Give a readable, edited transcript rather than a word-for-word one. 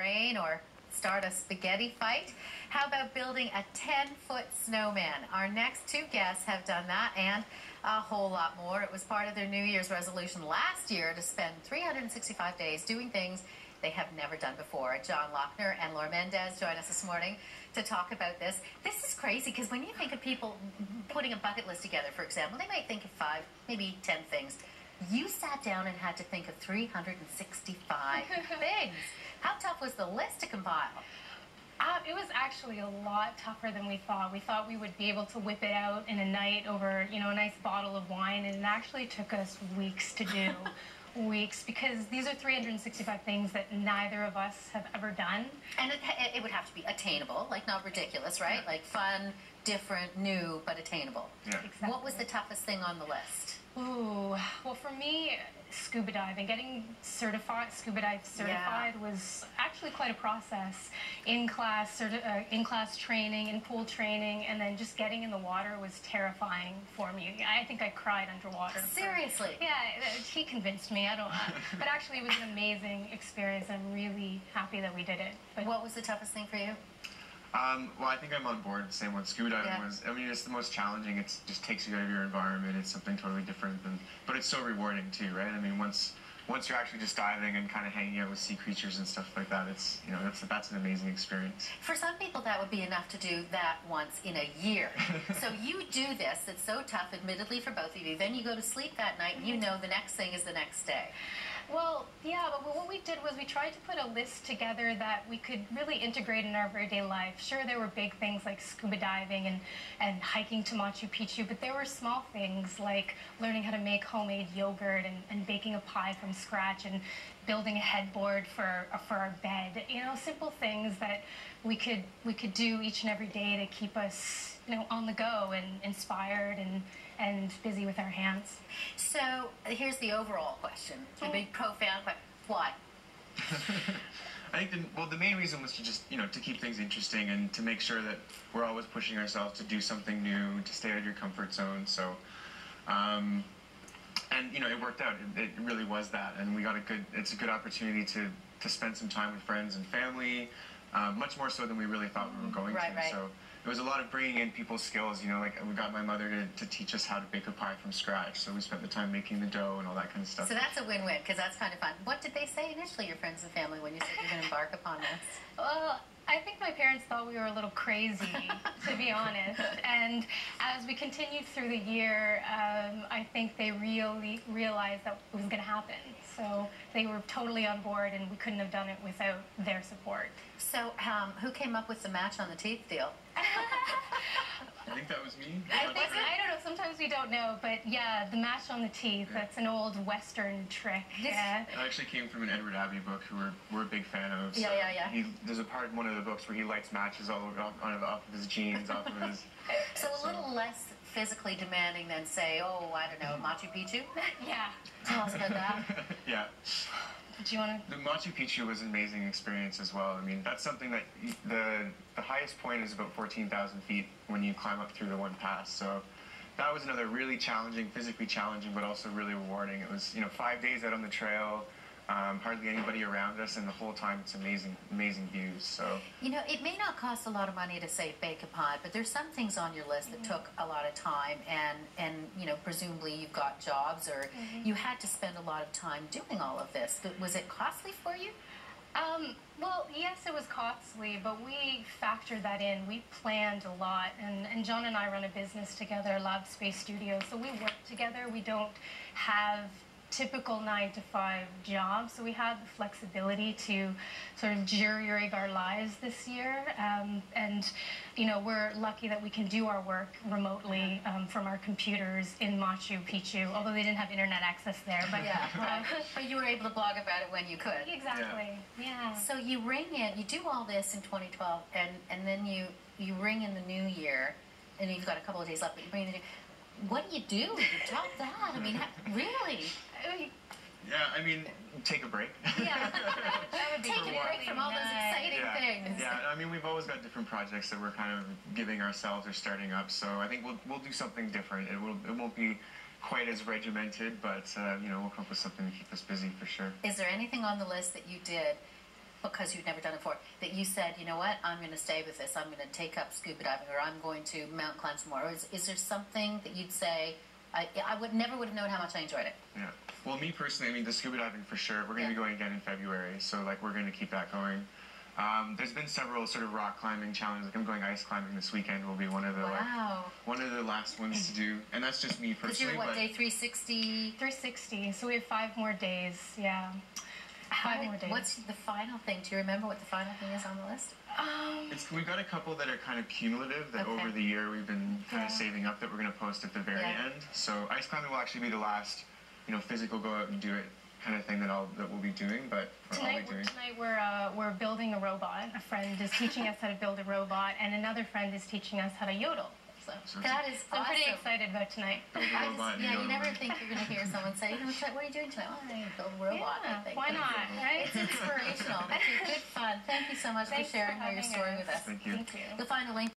rain or start a spaghetti fight? How about building a 10-foot snowman? Our next two guests have done that and a whole lot more. It was part of their New Year's resolution last year to spend 365 days doing things they have never done before. John Lochner and Laura Mendez join us this morning to talk about this. This is crazy because when you think of people putting a bucket list together, for example, they might think of 5, maybe 10 things. You sat down and had to think of 365 things. How tough was the list to compile? It was actually a lot tougher than we thought. We thought we would be able to whip it out in a night over, a nice bottle of wine, and it actually took us weeks to do. Weeks, because these are 365 things that neither of us have ever done. And it would have to be attainable, like not ridiculous, right? Yeah. Like fun, different, new, but attainable. Yeah. Exactly. What was the toughest thing on the list? Ooh, well, for me, scuba diving. Getting scuba dive certified was actually quite a process. In-class training, in-pool training, and then just getting in the water was terrifying for me. I think I cried underwater. Seriously? Yeah, he convinced me. I don't know. But actually, it was an amazing experience. I'm really happy that we did it. But what was the toughest thing for you? Well, I think I'm on board. Same with scuba diving was. I mean, it's the most challenging. It just takes you out of your environment. It's something totally different, but it's so rewarding too, right? I mean, once you're actually just diving and kind of hanging out with sea creatures and stuff like that, it's that's an amazing experience. For some people, that would be enough to do that once in a year. So you do this. It's so tough, admittedly, for both of you. Then you go to sleep that night, and you know the next thing is the next day. Well, yeah, but what we did was we tried to put a list together that we could really integrate in our everyday life. Sure, there were big things like scuba diving and hiking to Machu Picchu, but there were small things like learning how to make homemade yogurt and baking a pie from scratch and building a headboard for our bed. Simple things that we could do each and every day to keep us on the go and inspired and busy with our hands. So here's the overall question, a big profound question. Why? I think the main reason was to just to keep things interesting and to make sure that we're always pushing ourselves to do something new, to stay out of your comfort zone. So and it worked out. It really was that, and we got it's a good opportunity to spend some time with friends and family, much more so than we really thought we were going to. Right. So it was a lot of bringing in people's skills, like we got my mother to teach us how to bake a pie from scratch, so we spent the time making the dough and all that kind of stuff. So that's a win-win, because that's kind of fun. What did they say initially, your friends and family, when you said you're going to embark upon this? Well, I think my parents thought we were a little crazy, to be honest. And as we continued through the year, I think they really realized that it was going to happen. So they were totally on board, and we couldn't have done it without their support. So who came up with the match on the teeth deal? I think that was me. I don't know. Sometimes we don't know, but yeah, the match on the teeth. Yeah. That's an old Western trick. Yeah. It actually came from an Edward Abbey book, who we're a big fan of. So yeah. There's a part in one of the books where he lights matches all over off of his jeans, off of his. So a little less physically demanding than, say, I don't know, Machu Picchu. Yeah. Tell us about that. Yeah. Do you want to? The Machu Picchu was an amazing experience as well. I mean, that's something that the highest point is about 14,000 feet when you climb up through the one pass. So that was another really challenging, physically challenging, but also really rewarding. It was 5 days out on the trail, hardly anybody around us, and the whole time it's amazing views. So it may not cost a lot of money to say bake a pie, but there's some things on your list that took a lot of time, and presumably you've got jobs, or you had to spend a lot of time doing all of this. Was it costly for you? Well, yes, it was costly, but we factored that in. We planned a lot, and John and I run a business together, Lab Space Studio, so we work together. We don't have typical 9-to-5 job, so we had the flexibility to sort of jury-rig our lives this year, and we're lucky that we can do our work remotely from our computers in Machu Picchu, although they didn't have internet access there. But but you were able to blog about it when you could. Exactly. Yeah. So you do all this in 2012, and then you ring in the new year, and you've got a couple of days left, but you bring in the new. What do you do? You top that? I mean, really? Yeah, I mean, take a break. Yeah, take a break from all those exciting things. Yeah, I mean, we've always got different projects that we're kind of giving ourselves or starting up. So I think we'll do something different. It won't be quite as regimented, but we'll come up with something to keep us busy for sure. Is there anything on the list that you did because you'd never done it before, that you said, you know what, I'm going to stay with this. I'm going to take up scuba diving, or I'm going to mountain climb some more? Or is there something that you'd say, I never would have known how much I enjoyed it? Yeah. Well, me personally, I mean, the scuba diving for sure. We're going to be going again in February, so like we're going to keep that going. There's been several sort of rock climbing challenges. Like I'm going ice climbing this weekend. Will be one of the one of the last ones to do, and that's just me personally. Because you're day 360? 360. So we have 5 more days. Yeah. 5 more days. What's the final thing? Do you remember what the final thing is on the list? We've got a couple that are kind of cumulative that over the year we've been kind of saving up that we're going to post at the very end. So ice climbing will actually be the last, physical go out and do it kind of thing that we'll be doing. But tonight we're building a robot. A friend is teaching us how to build a robot, and another friend is teaching us how to yodel. So that is awesome. I'm pretty excited about tonight. You never think you're going to hear someone say, what are you doing tonight? Oh, I'm going to build a robot, I think. Why not, right? It's inspirational. It's good fun. Thank you so much for sharing your story with us. Thank you. You'll find a link